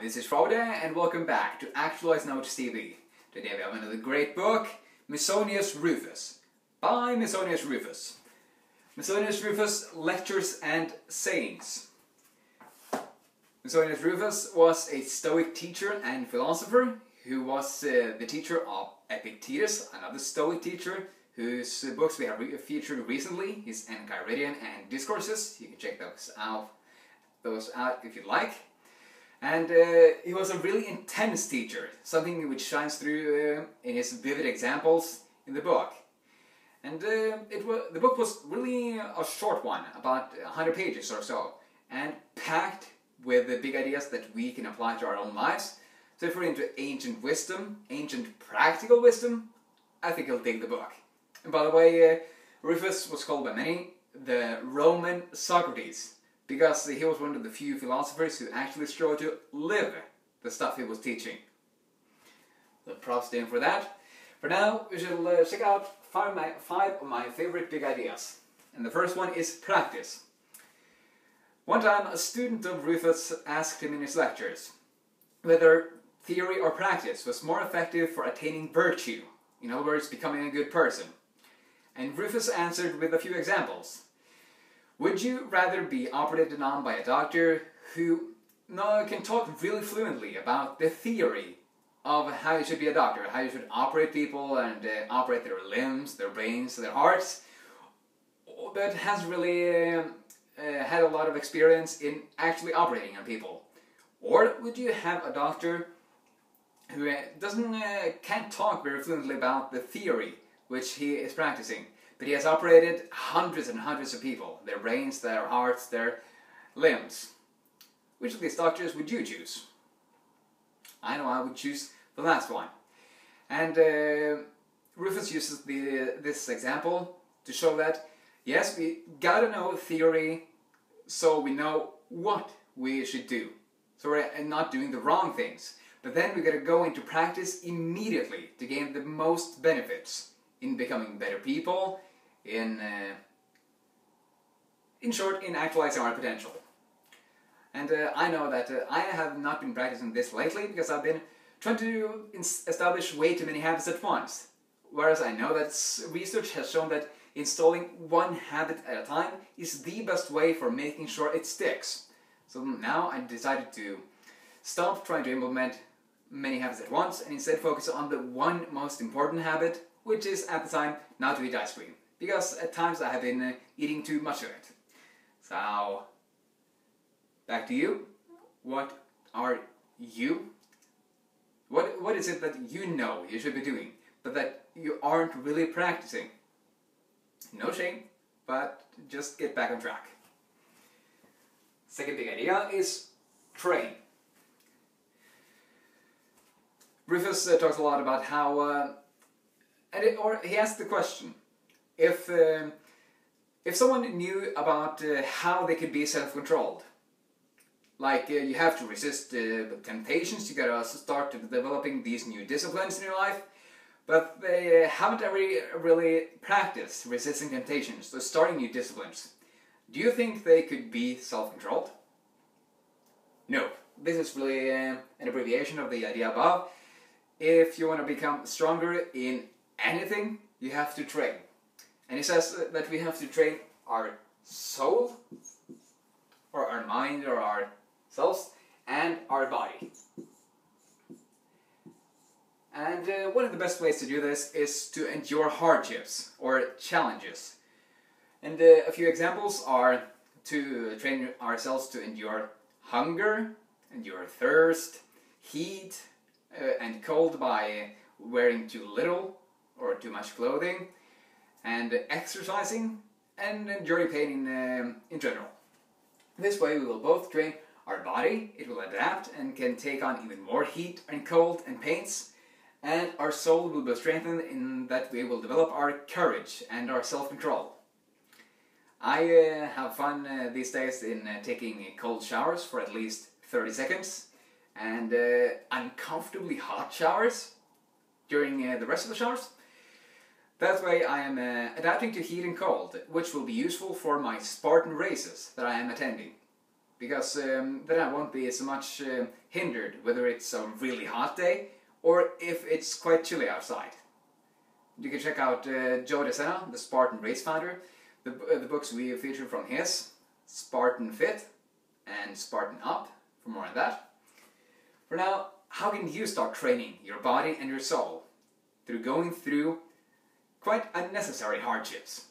this is Frode and welcome back to Actualize Notes TV. Today we have another great book, Musonius Rufus, by Musonius Rufus. Musonius Rufus, Lectures and Sayings. Musonius Rufus was a Stoic teacher and philosopher who was the teacher of Epictetus, another Stoic teacher whose books we have featured recently, his Enchiridion and Discourses. You can check those out if you like. And he was a really intense teacher, something which shines through in his vivid examples in the book. And the book was really a short one, about 100 pages or so, and packed with the big ideas that we can apply to our own lives. So if we're into ancient wisdom, ancient practical wisdom, I think you'll dig the book. And by the way, Rufus was called by many the Roman Socrates, because he was one of the few philosophers who actually strove to live the stuff he was teaching. So props to him for that. For now, we shall check out five of my favorite big ideas. And the first one is practice. One time, a student of Rufus asked him in his lectures whether theory or practice was more effective for attaining virtue, in other words, becoming a good person. And Rufus answered with a few examples. Would you rather be operated on by a doctor who can talk really fluently about the theory of how you should be a doctor, how you should operate people and operate their limbs, their brains, their hearts, but has really had a lot of experience in actually operating on people? Or would you have a doctor who can't talk very fluently about the theory which he is practicing, but he has operated hundreds and hundreds of people, their brains, their hearts, their limbs? Which of these doctors would you choose? I know I would choose the last one. And Rufus uses this example to show that, yes, we gotta know theory so we know what we should do. So we're not doing the wrong things. But then we gotta go into practice immediately to gain the most benefits in becoming better people, in short, in actualizing our potential. And I know that I have not been practicing this lately because I've been trying to establish way too many habits at once. Whereas I know that research has shown that installing one habit at a time is the best way for making sure it sticks. So now I decided to stop trying to implement many habits at once and instead focus on the one most important habit, which is at the time not to eat ice cream, because at times I have been eating too much of it. So, back to you. What are you? What is it that you know you should be doing, but that you aren't really practicing? No shame, but just get back on track. Second big idea is train. Rufus talks a lot about how he asked the question, if someone knew about how they could be self-controlled, like you have to resist temptations, you gotta start developing these new disciplines in your life, but they haven't ever really practiced resisting temptations, so starting new disciplines. Do you think they could be self-controlled? No. This is really an abbreviation of the idea above. If you want to become stronger in anything, you have to train. And he says that we have to train our soul, or our mind, or our selves, and our body. And one of the best ways to do this is to endure hardships, or challenges. And a few examples are to train ourselves to endure hunger, endure thirst, heat, and cold by wearing too little or too much clothing, and exercising, and enduring pain in general. This way we will both train our body, it will adapt and can take on even more heat and cold and pains, and our soul will be strengthened in that we will develop our courage and our self-control. I have fun these days in taking cold showers for at least 30 seconds, and uncomfortably hot showers during the rest of the showers. That way I am adapting to heat and cold, which will be useful for my Spartan races that I am attending. because then I won't be so much hindered whether it's a really hot day or if it's quite chilly outside. You can check out Joe DeSena, the Spartan race founder, the books we feature from his, Spartan Fit and Spartan Up, for more on that. For now, how can you start training your body and your soul through going through quite unnecessary hardships?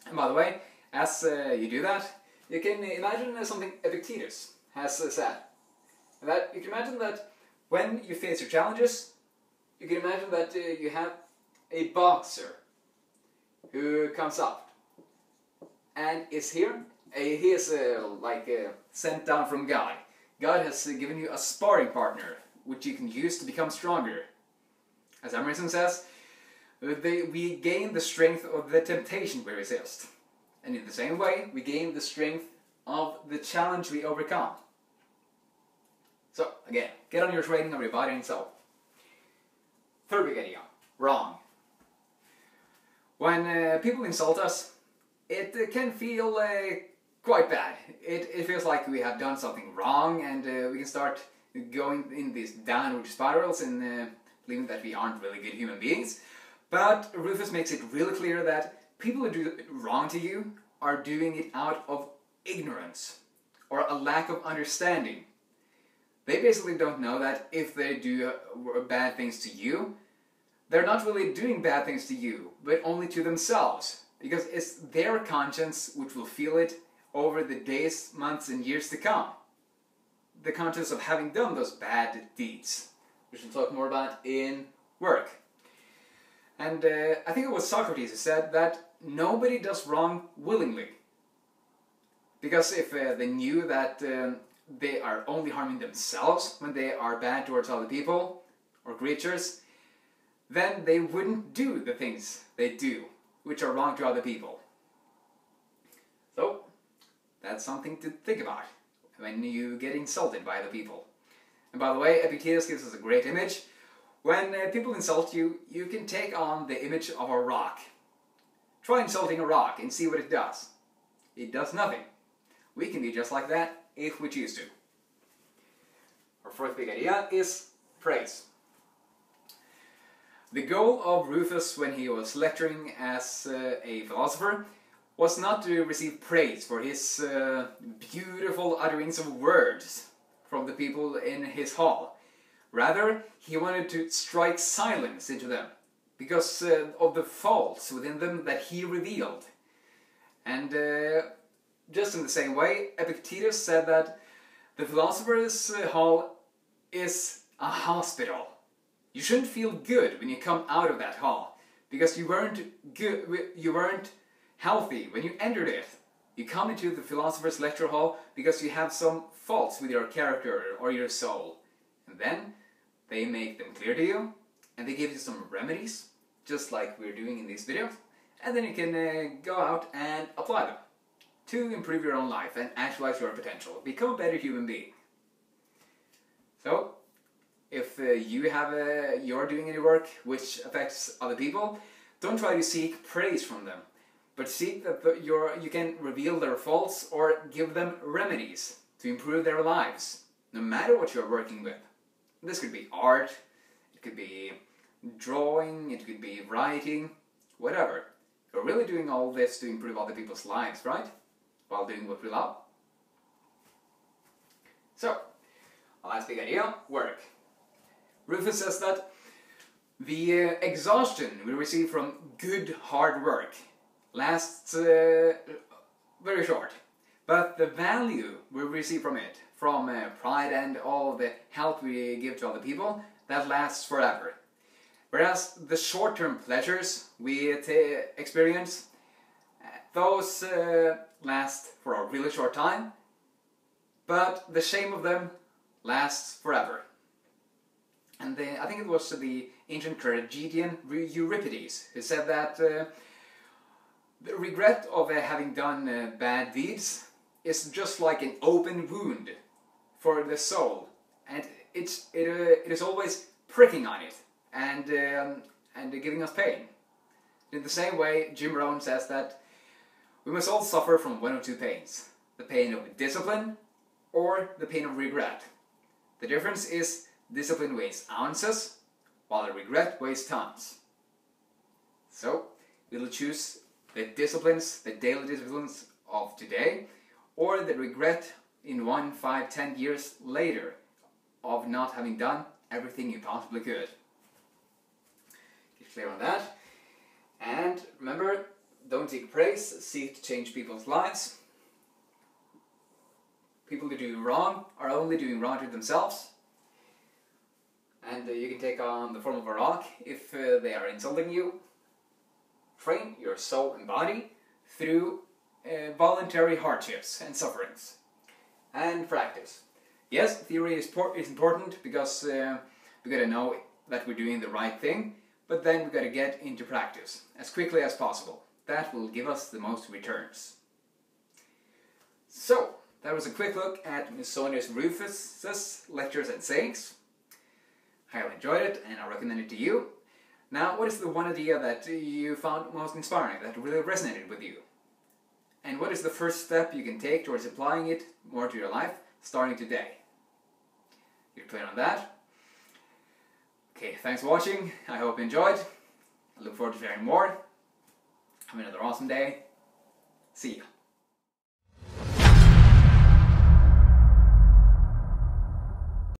And by the way, as you do that, you can imagine something Epictetus has said. That you can imagine that when you face your challenges, you can imagine that you have a boxer who comes up and is here. He is sent down from God. God has given you a sparring partner which you can use to become stronger. As Emerson says, we gain the strength of the temptation we resist. And in the same way, we gain the strength of the challenge we overcome. So, again, get on your training of your body and soul. Third big idea, wrong. When people insult us, it can feel quite bad. It feels like we have done something wrong, and we can start going in these downward spirals and believing that we aren't really good human beings. But Rufus makes it really clear that people who do wrong to you are doing it out of ignorance or a lack of understanding. They basically don't know that if they do bad things to you, they're not really doing bad things to you, but only to themselves, because it's their conscience which will feel it over the days, months, and years to come. The conscience of having done those bad deeds, which we'll talk more about in work. And I think it was Socrates who said that nobody does wrong willingly. Because if they knew that they are only harming themselves when they are bad towards other people or creatures, then they wouldn't do the things they do, which are wrong to other people. So, that's something to think about when you get insulted by other people. And by the way, Epictetus gives us a great image. When people insult you, you can take on the image of a rock. Try insulting a rock and see what it does. It does nothing. We can be just like that if we choose to. Our fourth big idea is praise. The goal of Rufus when he was lecturing as a philosopher was not to receive praise for his beautiful utterings of words from the people in his hall. Rather, he wanted to strike silence into them because of the faults within them that he revealed. And just in the same way, Epictetus said that the philosopher's hall is a hospital. You shouldn't feel good when you come out of that hall, because you weren't healthy when you entered it. You come into the philosopher's lecture hall because you have some faults with your character or your soul. And then they make them clear to you, and they give you some remedies, just like we're doing in these videos. And then you can go out and apply them to improve your own life and actualize your potential. Become a better human being. So, if you're doing any work which affects other people, don't try to seek praise from them, but seek that you can reveal their faults or give them remedies to improve their lives, no matter what you're working with. This could be art, it could be drawing, it could be writing, whatever. You're really doing all this to improve other people's lives, right? While doing what we love. So, our last big idea, work. Rufus says that the exhaustion we receive from good, hard work lasts very short. But the value we receive from it, from pride and all the help we give to other people, that lasts forever. Whereas the short-term pleasures we experience, those last for a really short time, but the shame of them lasts forever. And I think it was the ancient tragedian Euripides who said that the regret of having done bad deeds is just like an open wound for the soul, and it is always pricking on it and giving us pain. In the same way, Jim Rohn says that we must all suffer from one of two pains: the pain of discipline or the pain of regret. The difference is discipline weighs ounces, while the regret weighs tons. So, we'll choose the disciplines, the daily disciplines of today, or the regret in 1, 5, 10 years later of not having done everything you possibly could. Get clear on that. And remember, don't seek praise, seek to change people's lives. People who do wrong are only doing wrong to themselves. And you can take on the form of a rock if they are insulting you. Train your soul and body through voluntary hardships and sufferings. And practice. Yes, theory is important because we got to know that we're doing the right thing, but then we got to get into practice as quickly as possible. That will give us the most returns. So, that was a quick look at Musonius Rufus's lectures and sayings. I highly enjoyed it and I recommend it to you. Now, what is the one idea that you found most inspiring, that really resonated with you? And what is the first step you can take towards applying it more to your life, starting today? You're clear on that? Okay, thanks for watching. I hope you enjoyed. I look forward to sharing more. Have another awesome day. See ya.